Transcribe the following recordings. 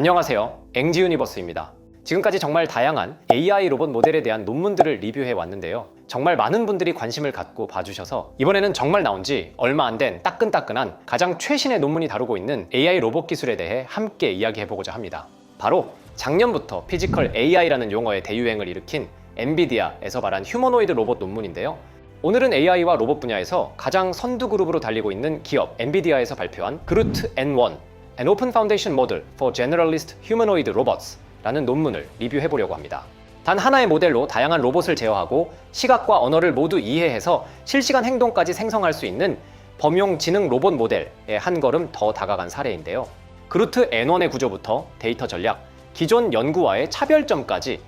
안녕하세요. 앵지유니버스입니다. 지금까지 정말 다양한 AI 로봇 모델에 대한 논문들을 리뷰해 왔는데요. 정말 많은 분들이 관심을 갖고 봐주셔서 이번에는 정말 나온 지 얼마 안 된 따끈따끈한 가장 최신의 논문이 다루고 있는 AI 로봇 기술에 대해 함께 이야기해보고자 합니다. 바로 작년부터 피지컬 AI라는 용어의 대유행을 일으킨 엔비디아에서 발한 휴머노이드 로봇 논문인데요. 오늘은 AI와 로봇 분야에서 가장 선두 그룹으로 달리고 있는 기업 엔비디아에서 발표한 그루트 N1 An Open Foundation Model for Generalist Humanoid Robots 라는 논문을 리뷰해보려고 합니다. 단 하나의 모델로 다양한 로봇을 제어하고 시각과 언어를 모두 이해해서 실시간 행동까지 생성할 수 있는 범용 지능 로봇 모델에 한 걸음 더 다가간 사례인데요. 그루트 N1의 구조부터 데이터 전략, 기존 연구와의 차별점까지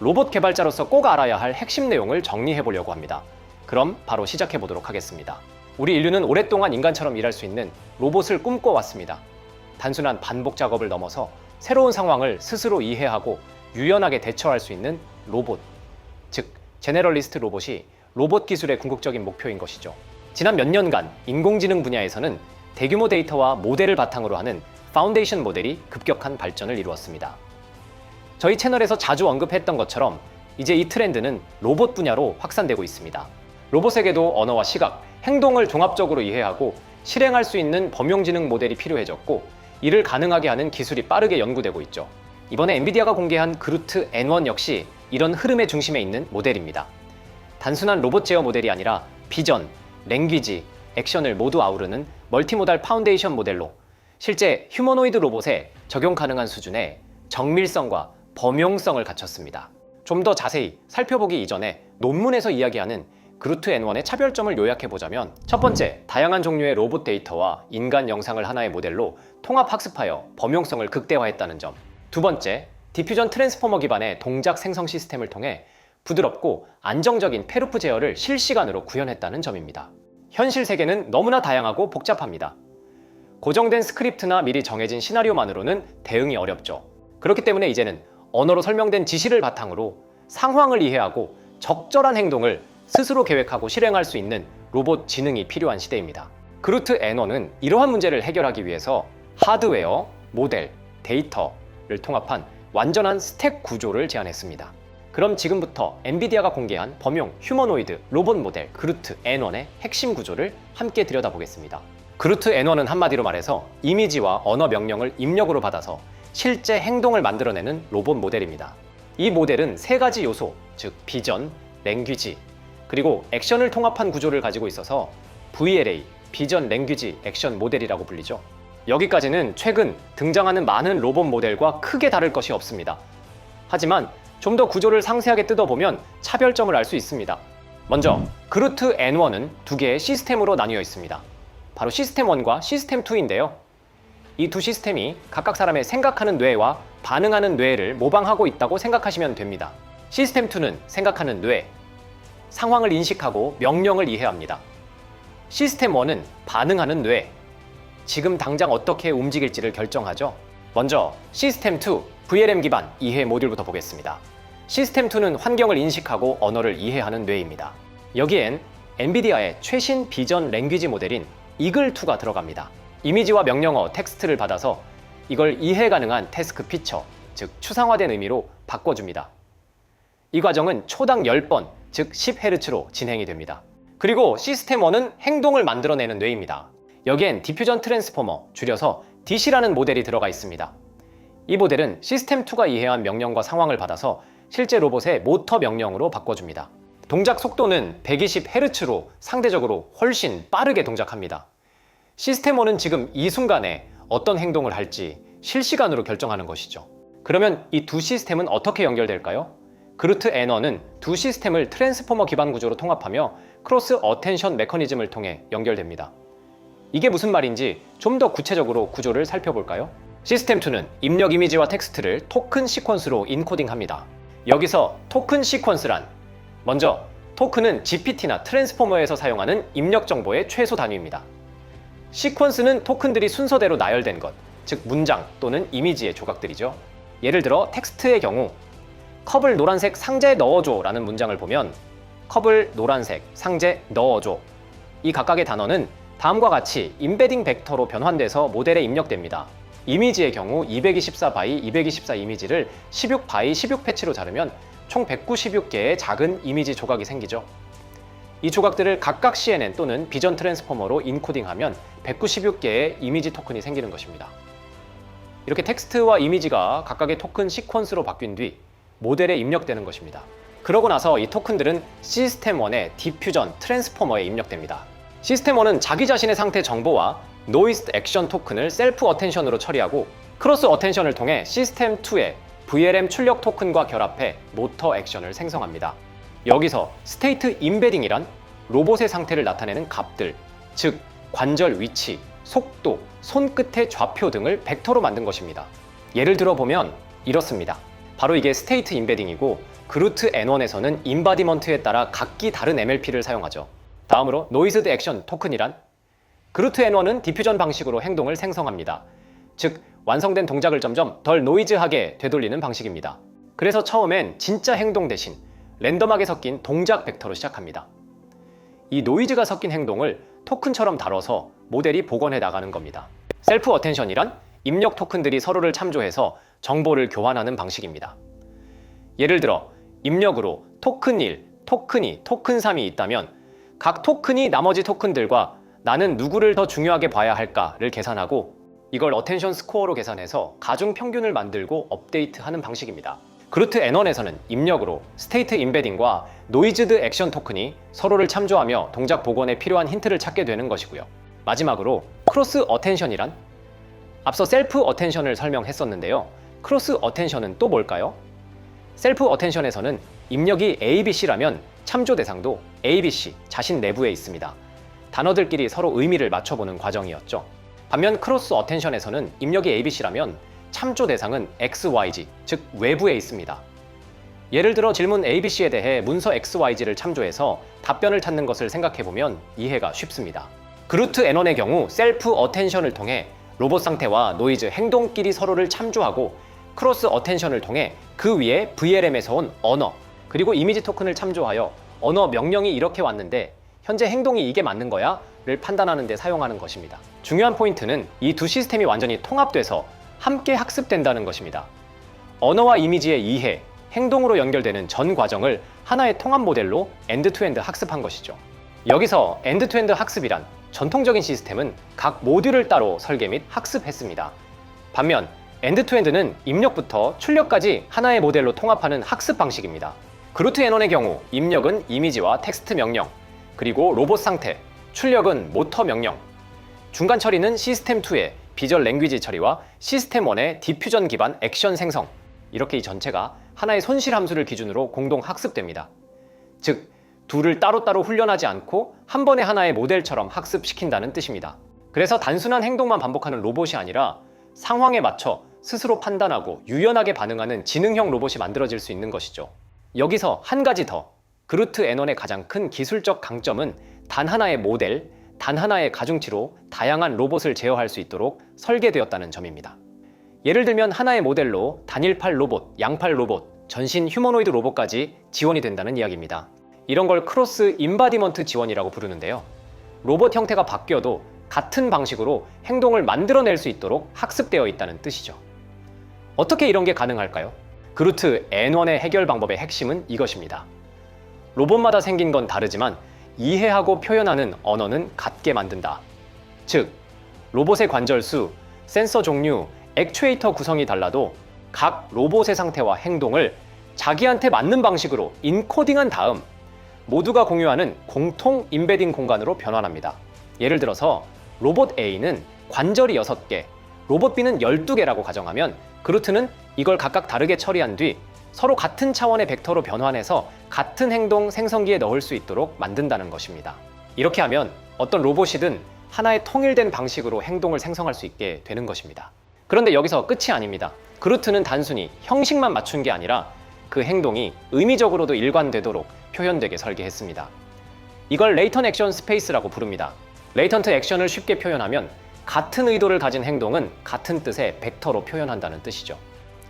로봇 개발자로서 꼭 알아야 할 핵심 내용을 정리해보려고 합니다. 그럼 바로 시작해보도록 하겠습니다. 우리 인류는 오랫동안 인간처럼 일할 수 있는 로봇을 꿈꿔왔습니다. 단순한 반복 작업을 넘어서 새로운 상황을 스스로 이해하고 유연하게 대처할 수 있는 로봇, 즉 제네럴리스트 로봇이 로봇 기술의 궁극적인 목표인 것이죠. 지난 몇 년간 인공지능 분야에서는 대규모 데이터와 모델을 바탕으로 하는 파운데이션 모델이 급격한 발전을 이루었습니다. 저희 채널에서 자주 언급했던 것처럼 이제 이 트렌드는 로봇 분야로 확산되고 있습니다. 로봇에게도 언어와 시각, 행동을 종합적으로 이해하고 실행할 수 있는 범용지능 모델이 필요해졌고 이를 가능하게 하는 기술이 빠르게 연구되고 있죠. 이번에 엔비디아가 공개한 그루트 N1 역시 이런 흐름의 중심에 있는 모델입니다. 단순한 로봇 제어 모델이 아니라 비전, 랭귀지, 액션을 모두 아우르는 멀티모달 파운데이션 모델로 실제 휴머노이드 로봇에 적용 가능한 수준의 정밀성과 범용성을 갖췄습니다. 좀 더 자세히 살펴보기 이전에 논문에서 이야기하는 그루트 N1의 차별점을 요약해보자면 첫 번째, 다양한 종류의 로봇 데이터와 인간 영상을 하나의 모델로 통합 학습하여 범용성을 극대화했다는 점. 두 번째, 디퓨전 트랜스포머 기반의 동작 생성 시스템을 통해 부드럽고 안정적인 페루프 제어를 실시간으로 구현했다는 점입니다. 현실 세계는 너무나 다양하고 복잡합니다. 고정된 스크립트나 미리 정해진 시나리오만으로는 대응이 어렵죠. 그렇기 때문에 이제는 언어로 설명된 지시를 바탕으로 상황을 이해하고 적절한 행동을 스스로 계획하고 실행할 수 있는 로봇 지능이 필요한 시대입니다. 그루트 N1은 이러한 문제를 해결하기 위해서 하드웨어, 모델, 데이터를 통합한 완전한 스택 구조를 제안했습니다. 그럼 지금부터 엔비디아가 공개한 범용 휴머노이드 로봇 모델 그루트 N1의 핵심 구조를 함께 들여다보겠습니다. 그루트 N1은 한마디로 말해서 이미지와 언어 명령을 입력으로 받아서 실제 행동을 만들어내는 로봇 모델입니다. 이 모델은 세 가지 요소, 즉 비전, 랭귀지, 그리고 액션을 통합한 구조를 가지고 있어서 VLA, 비전 랭귀지 액션 모델이라고 불리죠. 여기까지는 최근 등장하는 많은 로봇 모델과 크게 다를 것이 없습니다. 하지만 좀 더 구조를 상세하게 뜯어보면 차별점을 알 수 있습니다. 먼저 그루트 N1은 두 개의 시스템으로 나뉘어 있습니다. 바로 시스템 1과 시스템 2인데요. 이 두 시스템이 각각 사람의 생각하는 뇌와 반응하는 뇌를 모방하고 있다고 생각하시면 됩니다. 시스템 2는 생각하는 뇌, 상황을 인식하고 명령을 이해합니다. 시스템 1은 반응하는 뇌, 지금 당장 어떻게 움직일지를 결정하죠. 먼저 시스템 2, VLM 기반 이해 모듈부터 보겠습니다. 시스템 2는 환경을 인식하고 언어를 이해하는 뇌입니다. 여기엔 엔비디아의 최신 비전 랭귀지 모델인 이글2가 들어갑니다. 이미지와 명령어, 텍스트를 받아서 이걸 이해 가능한 태스크 피처, 즉 추상화된 의미로 바꿔줍니다. 이 과정은 초당 10번, 즉 10Hz로 진행이 됩니다. 그리고 시스템 1은 행동을 만들어내는 뇌입니다. 여기엔 디퓨전 트랜스포머, 줄여서 DC라는 모델이 들어가 있습니다. 이 모델은 시스템 2가 이해한 명령과 상황을 받아서 실제 로봇의 모터 명령으로 바꿔줍니다. 동작 속도는 120Hz로 상대적으로 훨씬 빠르게 동작합니다. 시스템 1은 지금 이 순간에 어떤 행동을 할지 실시간으로 결정하는 것이죠. 그러면 이 두 시스템은 어떻게 연결될까요? 그루트 N1은 두 시스템을 트랜스포머 기반 구조로 통합하며 크로스 어텐션 메커니즘을 통해 연결됩니다. 이게 무슨 말인지 좀 더 구체적으로 구조를 살펴볼까요? 시스템 2는 입력 이미지와 텍스트를 토큰 시퀀스로 인코딩합니다. 여기서 토큰 시퀀스란 먼저 토큰은 GPT나 트랜스포머에서 사용하는 입력 정보의 최소 단위입니다. 시퀀스는 토큰들이 순서대로 나열된 것, 즉 문장 또는 이미지의 조각들이죠. 예를 들어 텍스트의 경우 컵을 노란색 상자에 넣어줘 라는 문장을 보면 컵을 노란색 상자에 넣어줘, 이 각각의 단어는 다음과 같이 임베딩 벡터로 변환돼서 모델에 입력됩니다. 이미지의 경우 224바이 224 이미지를 16바이 16 패치로 자르면 총 196개의 작은 이미지 조각이 생기죠. 이 조각들을 각각 CNN 또는 비전 트랜스포머로 인코딩하면 196개의 이미지 토큰이 생기는 것입니다. 이렇게 텍스트와 이미지가 각각의 토큰 시퀀스로 바뀐 뒤 모델에 입력되는 것입니다. 그러고 나서 이 토큰들은 시스템1의 디퓨전 트랜스포머에 입력됩니다. 시스템1은 자기 자신의 상태 정보와 노이즈 액션 토큰을 셀프 어텐션으로 처리하고 크로스 어텐션을 통해 시스템2의 VLM 출력 토큰과 결합해 모터 액션을 생성합니다. 여기서 스테이트 임베딩이란 로봇의 상태를 나타내는 값들, 즉 관절 위치, 속도, 손끝의 좌표 등을 벡터로 만든 것입니다. 예를 들어 보면 이렇습니다. 바로 이게 스테이트 임베딩이고 그루트 N1에서는 인바디먼트에 따라 각기 다른 MLP를 사용하죠. 다음으로 노이즈드 액션 토큰이란 그루트 N1은 디퓨전 방식으로 행동을 생성합니다. 즉 완성된 동작을 점점 덜 노이즈하게 되돌리는 방식입니다. 그래서 처음엔 진짜 행동 대신 랜덤하게 섞인 동작 벡터로 시작합니다. 이 노이즈가 섞인 행동을 토큰처럼 다뤄서 모델이 복원해 나가는 겁니다. 셀프 어텐션이란 입력 토큰들이 서로를 참조해서 정보를 교환하는 방식입니다. 예를 들어 입력으로 토큰 1, 토큰 2, 토큰 3이 있다면 각 토큰이 나머지 토큰들과 나는 누구를 더 중요하게 봐야 할까를 계산하고 이걸 어텐션 스코어로 계산해서 가중 평균을 만들고 업데이트하는 방식입니다. 그루트 N1에서는 입력으로 스테이트 임베딩과 노이즈드 액션 토큰이 서로를 참조하며 동작 복원에 필요한 힌트를 찾게 되는 것이고요. 마지막으로 크로스 어텐션이란 앞서 셀프 어텐션을 설명했었는데요. 크로스 어텐션은 또 뭘까요? 셀프 어텐션에서는 입력이 ABC라면 참조 대상도 ABC 자신 내부에 있습니다. 단어들끼리 서로 의미를 맞춰보는 과정이었죠. 반면 크로스 어텐션에서는 입력이 ABC라면 참조 대상은 XYZ, 즉 외부에 있습니다. 예를 들어 질문 ABC에 대해 문서 XYZ를 참조해서 답변을 찾는 것을 생각해보면 이해가 쉽습니다. 그루트 N1의 경우 셀프 어텐션을 통해 로봇 상태와 노이즈, 행동끼리 서로를 참조하고 크로스 어텐션을 통해 그 위에 VLM에서 온 언어, 그리고 이미지 토큰을 참조하여 언어 명령이 이렇게 왔는데 현재 행동이 이게 맞는 거야? 를 판단하는 데 사용하는 것입니다. 중요한 포인트는 이 두 시스템이 완전히 통합돼서 함께 학습된다는 것입니다. 언어와 이미지의 이해, 행동으로 연결되는 전 과정을 하나의 통합 모델로 엔드-투-엔드 학습한 것이죠. 여기서 엔드-투-엔드 학습이란 전통적인 시스템은 각 모듈을 따로 설계 및 학습했습니다. 반면 엔드-투-엔드는 입력부터 출력까지 하나의 모델로 통합하는 학습 방식입니다. 그루트 N1의 경우 입력은 이미지와 텍스트 명령, 그리고 로봇 상태, 출력은 모터 명령, 중간 처리는 시스템2의 비전 랭귀지 처리와 시스템1의 디퓨전 기반 액션 생성, 이렇게 이 전체가 하나의 손실 함수를 기준으로 공동 학습됩니다. 즉, 둘을 따로따로 훈련하지 않고 한 번에 하나의 모델처럼 학습시킨다는 뜻입니다. 그래서 단순한 행동만 반복하는 로봇이 아니라 상황에 맞춰 스스로 판단하고 유연하게 반응하는 지능형 로봇이 만들어질 수 있는 것이죠. 여기서 한 가지 더, 그루트 N1의 가장 큰 기술적 강점은 단 하나의 모델, 단 하나의 가중치로 다양한 로봇을 제어할 수 있도록 설계되었다는 점입니다. 예를 들면 하나의 모델로 단일팔 로봇, 양팔 로봇, 전신 휴머노이드 로봇까지 지원이 된다는 이야기입니다. 이런 걸 크로스 인바디먼트 지원이라고 부르는데요. 로봇 형태가 바뀌어도 같은 방식으로 행동을 만들어낼 수 있도록 학습되어 있다는 뜻이죠. 어떻게 이런 게 가능할까요? 그루트 N1의 해결 방법의 핵심은 이것입니다. 로봇마다 생긴 건 다르지만 이해하고 표현하는 언어는 같게 만든다. 즉, 로봇의 관절 수, 센서 종류, 액추에이터 구성이 달라도 각 로봇의 상태와 행동을 자기한테 맞는 방식으로 인코딩한 다음 모두가 공유하는 공통 임베딩 공간으로 변환합니다. 예를 들어서 로봇 A는 관절이 6개, 로봇 B는 12개라고 가정하면 그루트는 이걸 각각 다르게 처리한 뒤 서로 같은 차원의 벡터로 변환해서 같은 행동 생성기에 넣을 수 있도록 만든다는 것입니다. 이렇게 하면 어떤 로봇이든 하나의 통일된 방식으로 행동을 생성할 수 있게 되는 것입니다. 그런데 여기서 끝이 아닙니다. 그루트는 단순히 형식만 맞춘 게 아니라 그 행동이 의미적으로도 일관되도록 표현되게 설계했습니다. 이걸 레이턴 액션 스페이스라고 부릅니다. 레이턴트 액션을 쉽게 표현하면 같은 의도를 가진 행동은 같은 뜻의 벡터로 표현한다는 뜻이죠.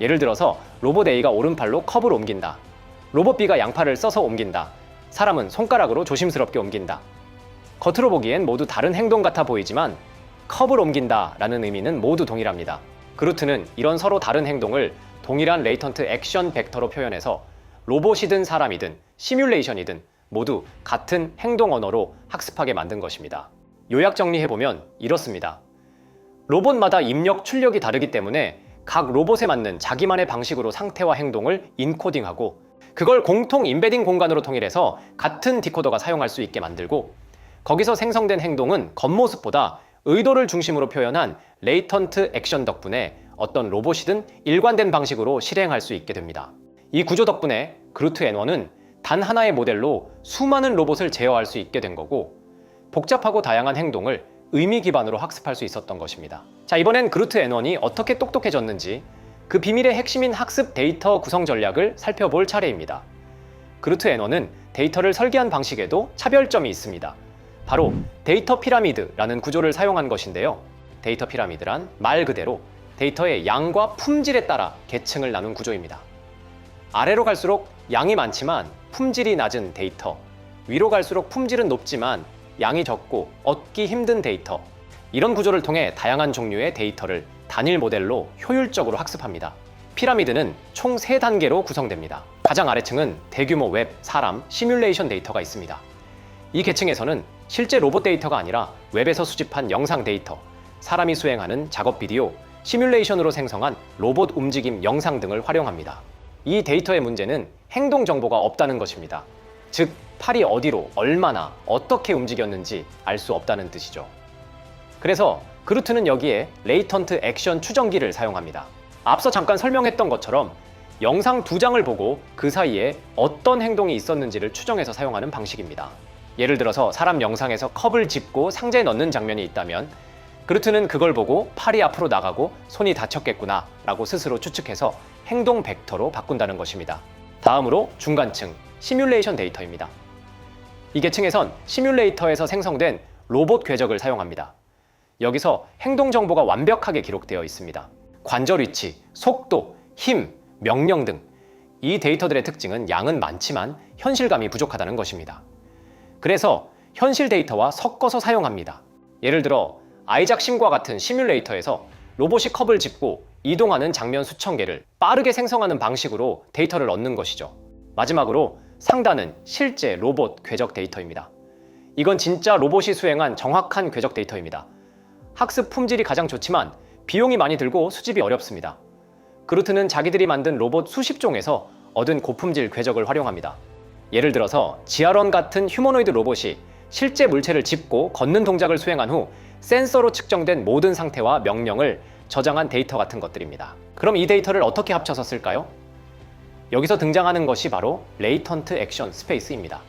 예를 들어서 로봇 A가 오른팔로 컵을 옮긴다. 로봇 B가 양팔을 써서 옮긴다. 사람은 손가락으로 조심스럽게 옮긴다. 겉으로 보기엔 모두 다른 행동 같아 보이지만 컵을 옮긴다 라는 의미는 모두 동일합니다. 그루트는 이런 서로 다른 행동을 동일한 레이턴트 액션 벡터로 표현해서 로봇이든 사람이든 시뮬레이션이든 모두 같은 행동 언어로 학습하게 만든 것입니다. 요약 정리해보면 이렇습니다. 로봇마다 입력, 출력이 다르기 때문에 각 로봇에 맞는 자기만의 방식으로 상태와 행동을 인코딩하고 그걸 공통 임베딩 공간으로 통일해서 같은 디코더가 사용할 수 있게 만들고 거기서 생성된 행동은 겉모습보다 의도를 중심으로 표현한 레이턴트 액션 덕분에 어떤 로봇이든 일관된 방식으로 실행할 수 있게 됩니다. 이 구조 덕분에 그루트 N1은 단 하나의 모델로 수많은 로봇을 제어할 수 있게 된 거고 복잡하고 다양한 행동을 의미 기반으로 학습할 수 있었던 것입니다. 자, 이번엔 그루트 N1이 어떻게 똑똑해졌는지 그 비밀의 핵심인 학습 데이터 구성 전략을 살펴볼 차례입니다. 그루트 N1은 데이터를 설계한 방식에도 차별점이 있습니다. 바로 데이터 피라미드라는 구조를 사용한 것인데요. 데이터 피라미드란 말 그대로 데이터의 양과 품질에 따라 계층을 나눈 구조입니다. 아래로 갈수록 양이 많지만 품질이 낮은 데이터, 위로 갈수록 품질은 높지만 양이 적고 얻기 힘든 데이터, 이런 구조를 통해 다양한 종류의 데이터를 단일 모델로 효율적으로 학습합니다. 피라미드는 총 3단계로 구성됩니다. 가장 아래층은 대규모 웹, 사람, 시뮬레이션 데이터가 있습니다. 이 계층에서는 실제 로봇 데이터가 아니라 웹에서 수집한 영상 데이터, 사람이 수행하는 작업 비디오, 시뮬레이션으로 생성한 로봇 움직임 영상 등을 활용합니다. 이 데이터의 문제는 행동 정보가 없다는 것입니다. 즉, 팔이 어디로, 얼마나, 어떻게 움직였는지 알 수 없다는 뜻이죠. 그래서 그루트는 여기에 레이턴트 액션 추정기를 사용합니다. 앞서 잠깐 설명했던 것처럼 영상 2장을 보고 그 사이에 어떤 행동이 있었는지를 추정해서 사용하는 방식입니다. 예를 들어서 사람 영상에서 컵을 짚고 상자에 넣는 장면이 있다면 그루트는 그걸 보고 팔이 앞으로 나가고 손이 다쳤겠구나 라고 스스로 추측해서 행동 벡터로 바꾼다는 것입니다. 다음으로 중간층, 시뮬레이션 데이터입니다. 이 계층에선 시뮬레이터에서 생성된 로봇 궤적을 사용합니다. 여기서 행동 정보가 완벽하게 기록되어 있습니다. 관절 위치, 속도, 힘, 명령 등 이 데이터들의 특징은 양은 많지만 현실감이 부족하다는 것입니다. 그래서 현실 데이터와 섞어서 사용합니다. 예를 들어 아이작 심과 같은 시뮬레이터에서 로봇이 컵을 짚고 이동하는 장면 수천 개를 빠르게 생성하는 방식으로 데이터를 얻는 것이죠. 마지막으로 상단은 실제 로봇 궤적 데이터입니다. 이건 진짜 로봇이 수행한 정확한 궤적 데이터입니다. 학습 품질이 가장 좋지만 비용이 많이 들고 수집이 어렵습니다. 그루트는 자기들이 만든 로봇 수십 종에서 얻은 고품질 궤적을 활용합니다. 예를 들어서 지하런 같은 휴머노이드 로봇이 실제 물체를 짚고 걷는 동작을 수행한 후 센서로 측정된 모든 상태와 명령을 저장한 데이터 같은 것들입니다. 그럼 이 데이터를 어떻게 합쳐서 쓸까요? 여기서 등장하는 것이 바로 레이턴트 액션 스페이스입니다.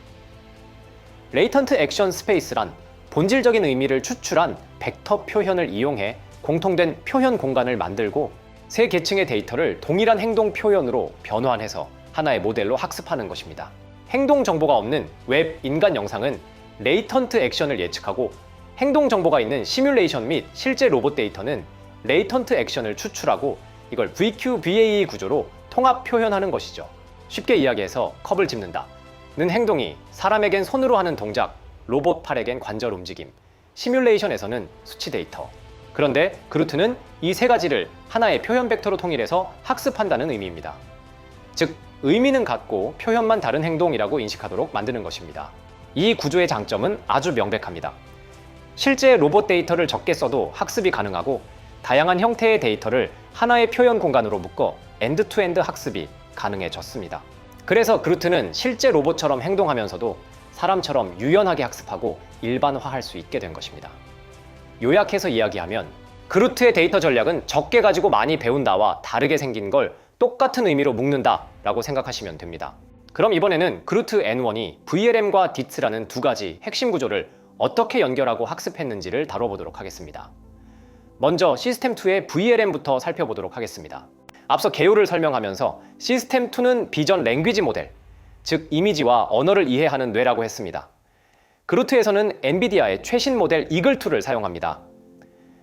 레이턴트 액션 스페이스란 본질적인 의미를 추출한 벡터 표현을 이용해 공통된 표현 공간을 만들고 세 계층의 데이터를 동일한 행동 표현으로 변환해서 하나의 모델로 학습하는 것입니다. 행동 정보가 없는 웹 인간 영상은 레이턴트 액션을 예측하고 행동 정보가 있는 시뮬레이션 및 실제 로봇 데이터는 레이턴트 액션을 추출하고 이걸 VQ-VAE 구조로 통합 표현하는 것이죠. 쉽게 이야기해서 컵을 짚는다 는 행동이 사람에겐 손으로 하는 동작, 로봇 팔에겐 관절 움직임, 시뮬레이션에서는 수치 데이터. 그런데 그루트는 이 세 가지를 하나의 표현 벡터로 통일해서 학습한다는 의미입니다. 즉, 의미는 같고 표현만 다른 행동이라고 인식하도록 만드는 것입니다. 이 구조의 장점은 아주 명백합니다. 실제 로봇 데이터를 적게 써도 학습이 가능하고 다양한 형태의 데이터를 하나의 표현 공간으로 묶어 엔드-투-엔드 학습이 가능해졌습니다. 그래서 그루트는 실제 로봇처럼 행동하면서도 사람처럼 유연하게 학습하고 일반화할 수 있게 된 것입니다. 요약해서 이야기하면 그루트의 데이터 전략은 적게 가지고 많이 배운다와 다르게 생긴 걸 똑같은 의미로 묶는다 라고 생각하시면 됩니다. 그럼 이번에는 그루트 N1이 VLM과 DITS라는 두 가지 핵심 구조를 어떻게 연결하고 학습했는지를 다뤄보도록 하겠습니다. 먼저 시스템2의 VLM부터 살펴보도록 하겠습니다. 앞서 개요를 설명하면서 시스템2는 비전 랭귀지 모델, 즉 이미지와 언어를 이해하는 뇌라고 했습니다. 그루트에서는 엔비디아의 최신 모델 이글2를 사용합니다.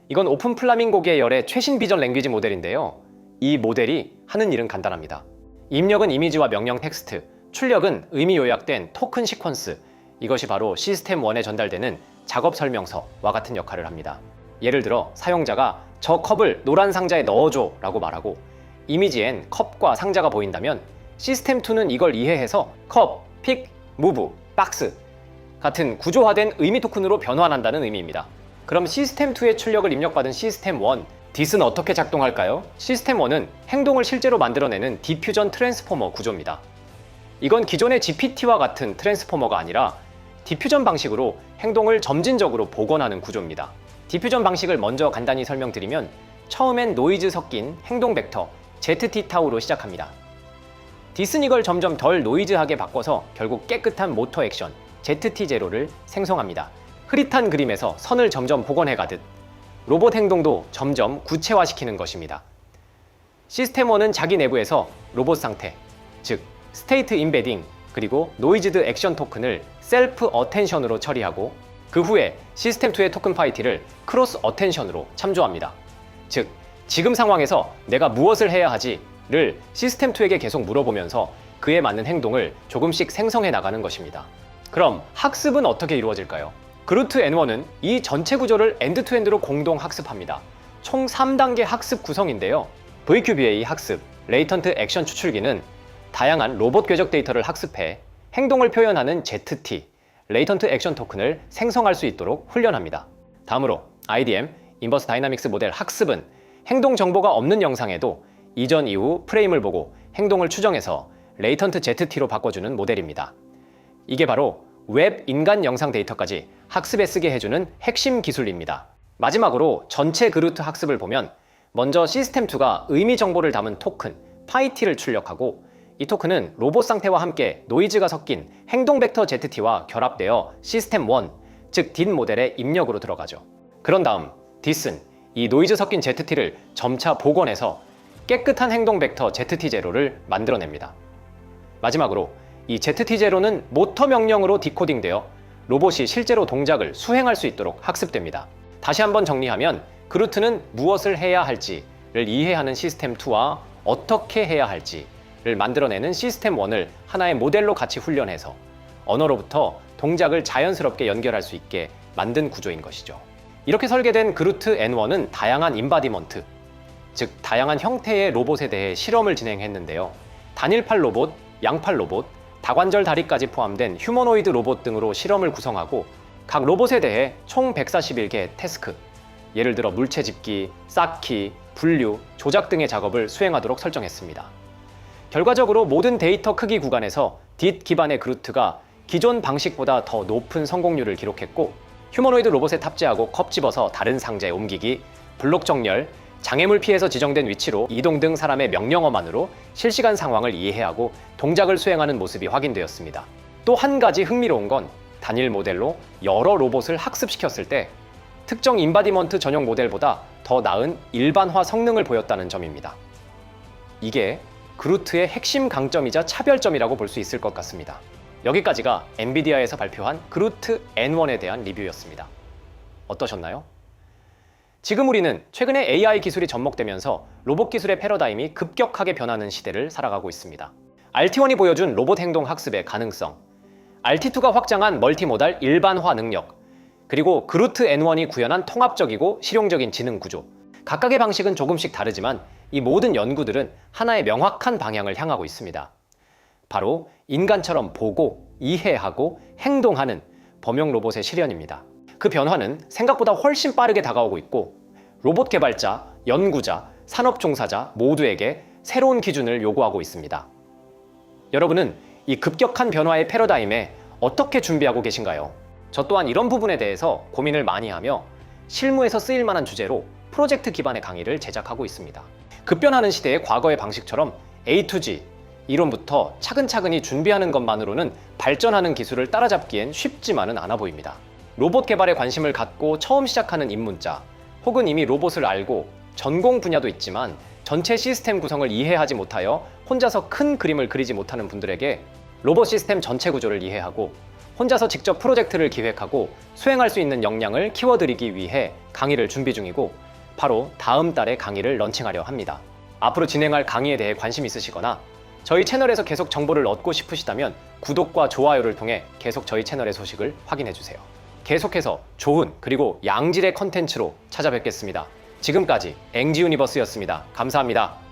이건 오픈 플라밍고 계열의 최신 비전 랭귀지 모델인데요. 이 모델이 하는 일은 간단합니다. 입력은 이미지와 명령 텍스트, 출력은 의미 요약된 토큰 시퀀스, 이것이 바로 시스템1에 전달되는 작업 설명서와 같은 역할을 합니다. 예를 들어 사용자가 저 컵을 노란 상자에 넣어줘 라고 말하고 이미지엔 컵과 상자가 보인다면 시스템2는 이걸 이해해서 컵, 픽, 무브, 박스 같은 구조화된 의미 토큰으로 변환한다는 의미입니다. 그럼 시스템2의 출력을 입력받은 시스템1, DIS는 어떻게 작동할까요? 시스템1은 행동을 실제로 만들어내는 디퓨전 트랜스포머 구조입니다. 이건 기존의 GPT와 같은 트랜스포머가 아니라 디퓨전 방식으로 행동을 점진적으로 복원하는 구조입니다. 디퓨전 방식을 먼저 간단히 설명드리면 처음엔 노이즈 섞인 행동 벡터 ZT-타우로 시작합니다. DIS는 이걸 점점 덜 노이즈하게 바꿔서 결국 깨끗한 모터 액션 ZT0를 생성합니다. 흐릿한 그림에서 선을 점점 복원해가듯 로봇 행동도 점점 구체화시키는 것입니다. 시스템1은 자기 내부에서 로봇 상태, 즉 스테이트 임베딩 그리고 노이즈드 액션 토큰을 셀프 어텐션으로 처리하고 그 후에 시스템2의 토큰 파이티를 크로스 어텐션으로 참조합니다. 즉 지금 상황에서 내가 무엇을 해야 하지를 시스템2에게 계속 물어보면서 그에 맞는 행동을 조금씩 생성해 나가는 것입니다. 그럼 학습은 어떻게 이루어질까요? 그루트 N1은 이 전체 구조를 엔드투엔드로 공동 학습합니다. 총 3단계 학습 구성인데요. VQBA 학습, 레이턴트 액션 추출기는 다양한 로봇 궤적 데이터를 학습해 행동을 표현하는 ZT, 레이턴트 액션 토큰을 생성할 수 있도록 훈련합니다. 다음으로 IDM, 인버스 다이나믹스 모델 학습은 행동 정보가 없는 영상에도 이전 이후 프레임을 보고 행동을 추정해서 레이턴트 ZT로 바꿔주는 모델입니다. 이게 바로 웹 인간 영상 데이터까지 학습에 쓰게 해주는 핵심 기술입니다. 마지막으로 전체 그루트 학습을 보면 먼저 시스템2가 의미 정보를 담은 토큰, 파이티를 출력하고 이 토큰은 로봇 상태와 함께 노이즈가 섞인 행동 벡터 ZT와 결합되어 시스템1, 즉 DIN 모델의 입력으로 들어가죠. 그런 다음 DIS는 이 노이즈 섞인 ZT를 점차 복원해서 깨끗한 행동 벡터 ZT0를 만들어냅니다. 마지막으로 이 ZT0는 모터 명령으로 디코딩되어 로봇이 실제로 동작을 수행할 수 있도록 학습됩니다. 다시 한번 정리하면 그루트는 무엇을 해야 할지를 이해하는 시스템2와 어떻게 해야 할지를 만들어내는 시스템1을 하나의 모델로 같이 훈련해서 언어로부터 동작을 자연스럽게 연결할 수 있게 만든 구조인 것이죠. 이렇게 설계된 그루트 N1은 다양한 인바디먼트, 즉 다양한 형태의 로봇에 대해 실험을 진행했는데요. 단일팔 로봇, 양팔 로봇, 다관절 다리까지 포함된 휴머노이드 로봇 등으로 실험을 구성하고 각 로봇에 대해 총 141개의 태스크, 예를 들어 물체 집기, 쌓기, 분류, 조작 등의 작업을 수행하도록 설정했습니다. 결과적으로 모든 데이터 크기 구간에서 DIT 기반의 그루트가 기존 방식보다 더 높은 성공률을 기록했고 휴머노이드 로봇에 탑재하고 컵 집어서 다른 상자에 옮기기, 블록 정렬, 장애물 피해서 지정된 위치로 이동 등 사람의 명령어만으로 실시간 상황을 이해하고 동작을 수행하는 모습이 확인되었습니다. 또 한 가지 흥미로운 건 단일 모델로 여러 로봇을 학습시켰을 때 특정 인바디먼트 전용 모델보다 더 나은 일반화 성능을 보였다는 점입니다. 이게 그루트의 핵심 강점이자 차별점이라고 볼 수 있을 것 같습니다. 여기까지가 엔비디아에서 발표한 그루트 N1에 대한 리뷰였습니다. 어떠셨나요? 지금 우리는 최근에 AI 기술이 접목되면서 로봇 기술의 패러다임이 급격하게 변하는 시대를 살아가고 있습니다. RT1이 보여준 로봇 행동 학습의 가능성, RT2가 확장한 멀티모달 일반화 능력, 그리고 그루트 N1이 구현한 통합적이고 실용적인 지능 구조. 각각의 방식은 조금씩 다르지만 이 모든 연구들은 하나의 명확한 방향을 향하고 있습니다. 바로 인간처럼 보고, 이해하고, 행동하는 범용 로봇의 실현입니다. 그 변화는 생각보다 훨씬 빠르게 다가오고 있고 로봇 개발자, 연구자, 산업 종사자 모두에게 새로운 기준을 요구하고 있습니다. 여러분은 이 급격한 변화의 패러다임에 어떻게 준비하고 계신가요? 저 또한 이런 부분에 대해서 고민을 많이 하며 실무에서 쓰일 만한 주제로 프로젝트 기반의 강의를 제작하고 있습니다. 급변하는 시대의 과거의 방식처럼 A to G, 이론부터 차근차근히 준비하는 것만으로는 발전하는 기술을 따라잡기엔 쉽지만은 않아 보입니다. 로봇 개발에 관심을 갖고 처음 시작하는 입문자, 혹은 이미 로봇을 알고 전공 분야도 있지만 전체 시스템 구성을 이해하지 못하여 혼자서 큰 그림을 그리지 못하는 분들에게 로봇 시스템 전체 구조를 이해하고 혼자서 직접 프로젝트를 기획하고 수행할 수 있는 역량을 키워드리기 위해 강의를 준비 중이고 바로 다음 달에 강의를 런칭하려 합니다. 앞으로 진행할 강의에 대해 관심 있으시거나 저희 채널에서 계속 정보를 얻고 싶으시다면 구독과 좋아요를 통해 계속 저희 채널의 소식을 확인해주세요. 계속해서 좋은 그리고 양질의 컨텐츠로 찾아뵙겠습니다. 지금까지 앵지 유니버스였습니다. 감사합니다.